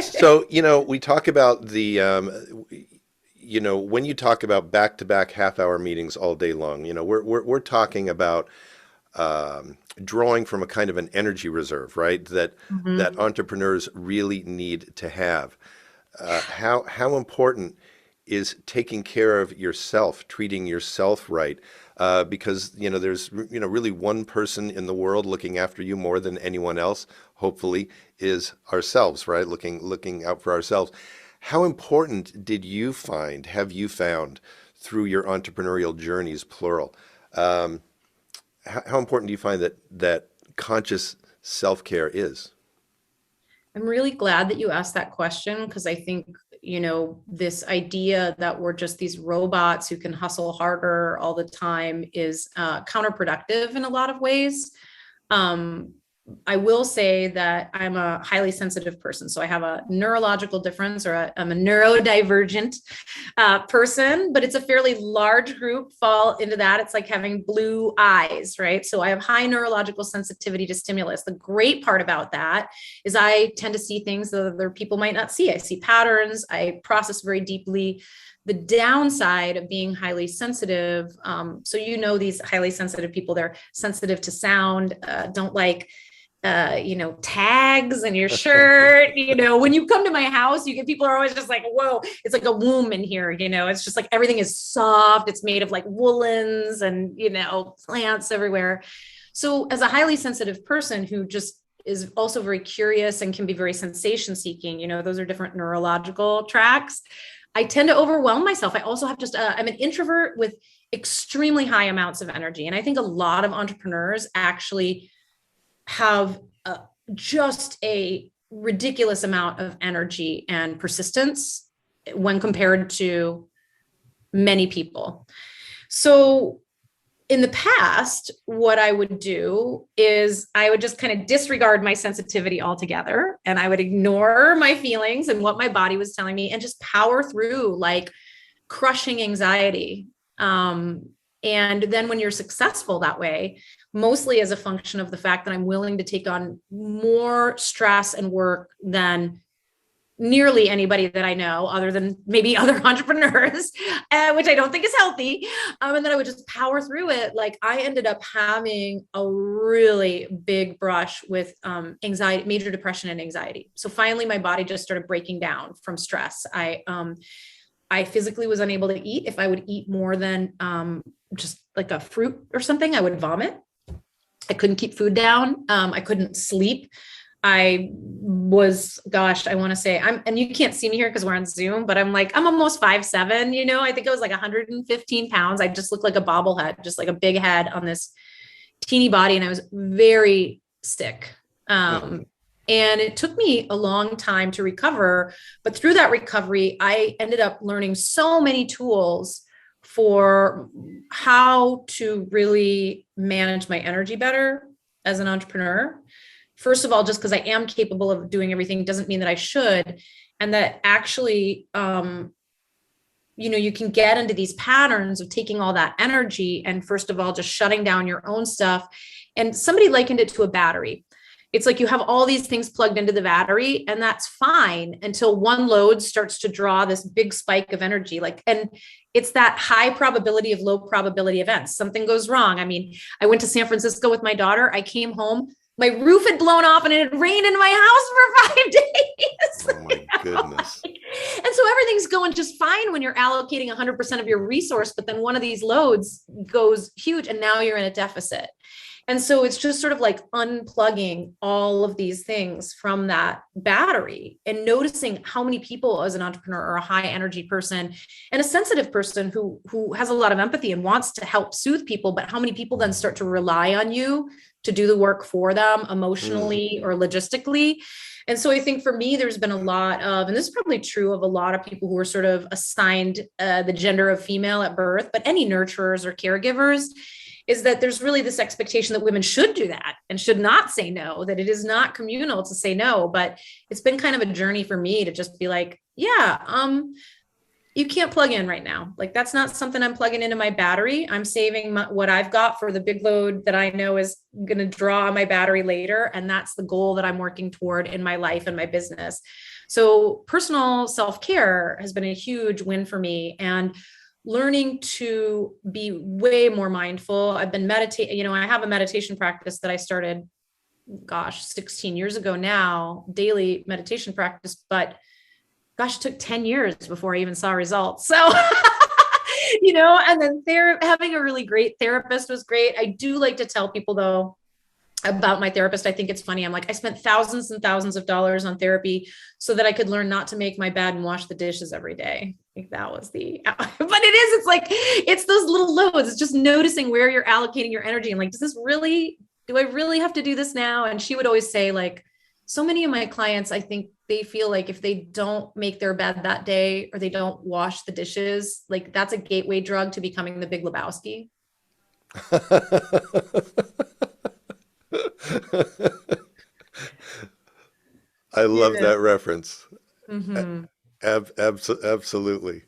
So, we talk about when you talk about back-to-back half-hour meetings all day long, we're talking about drawing from a kind of an energy reserve, right? That Mhm. entrepreneurs really need to have. How important is taking care of yourself, treating yourself right? Because there's really one person in the world looking after you more than anyone else. Hopefully, is ourselves, right? Looking out for ourselves. How important have you found through your entrepreneurial journeys, plural? Um, how important do you find that conscious self-care is? I'm really glad that you asked that question because I think, this idea that we're just these robots who can hustle harder all the time is counterproductive in a lot of ways. Um, I will say that I'm a highly sensitive person. So I have a neurological difference, or I'm a neurodivergent person, but it's a fairly large group fall into that. It's like having blue eyes, right? So I have high neurological sensitivity to stimulus. The great part about that is I tend to see things that other people might not see. I see patterns, I process very deeply. The downside of being highly sensitive, so these highly sensitive people, they're sensitive to sound, don't like tags in your shirt. When you come to my house, you get people are always just like, whoa, it's like a womb in here. It's just like everything is soft. It's made of like woolens and, plants everywhere. So as a highly sensitive person who just is also very curious and can be very sensation seeking, those are different neurological tracks. I tend to overwhelm myself. I also have I'm an introvert with extremely high amounts of energy. And I think a lot of entrepreneurs actually have just a ridiculous amount of energy and persistence when compared to many people. So in the past, what I would do is I would just kind of disregard my sensitivity altogether and I would ignore my feelings and what my body was telling me and just power through like crushing anxiety. And then when you're successful that way, mostly as a function of the fact that I'm willing to take on more stress and work than nearly anybody that I know, other than maybe other entrepreneurs, which I don't think is healthy. And then I would just power through it. Like I ended up having a really big brush with anxiety, major depression and anxiety. So finally, my body just started breaking down from stress. I physically was unable to eat. If I would eat more than just like a fruit or something, I would vomit. I couldn't keep food down. I couldn't sleep. I was, gosh, I want to say and you can't see me here because we're on Zoom, but I'm almost 5'7", I think it was like 115 pounds. I just looked like a bobblehead, just like a big head on this teeny body. And I was very sick. Hmm. And it took me a long time to recover. But through that recovery, I ended up learning so many tools for how to really manage my energy better as an entrepreneur. First of all, just because I am capable of doing everything doesn't mean that I should. And that actually, you can get into these patterns of taking all that energy and, first of all, just shutting down your own stuff. And somebody likened it to a battery. It's like you have all these things plugged into the battery, and that's fine until one load starts to draw this big spike of energy. And it's that high probability of low probability events. Something goes wrong. I mean, I went to San Francisco with my daughter. I came home, my roof had blown off and it had rained in my house for 5 days. Oh my goodness. And so everything's going just fine when you're allocating 100% of your resource, but then one of these loads goes huge and now you're in a deficit. And so it's just sort of like unplugging all of these things from that battery and noticing how many people as an entrepreneur or a high energy person and a sensitive person who has a lot of empathy and wants to help soothe people, but how many people then start to rely on you to do the work for them Mm. emotionally or logistically. And so I think for me, there's been a lot of, and this is probably true of a lot of people who are sort of assigned the gender of female at birth, but any nurturers or caregivers, is that there's really this expectation that women should do that and should not say no, that it is not communal to say no. But it's been kind of a journey for me to just be like, yeah, you can't plug in right now. Like that's not something I'm plugging into my battery. I'm saving what I've got for the big load that I know is going to draw my battery later. And that's the goal that I'm working toward in my life and my business. So personal self-care has been a huge win for me. And learning to be way more mindful. I've been meditating, I have a meditation practice that I started, gosh, 16 years ago now, daily meditation practice, but gosh, it took 10 years before I even saw results. So, and then having a really great therapist was great. I do like to tell people though about my therapist. I think it's funny. I'm like, I spent thousands and thousands of dollars on therapy so that I could learn not to make my bed and wash the dishes every day. I think that was it's like, it's those little loads. It's just noticing where you're allocating your energy. And like, do I really have to do this now? And she would always say like, so many of my clients, I think they feel like if they don't make their bed that day or they don't wash the dishes, like that's a gateway drug to becoming the Big Lebowski. I love Yeah. that reference. Mm-hmm. Absolutely.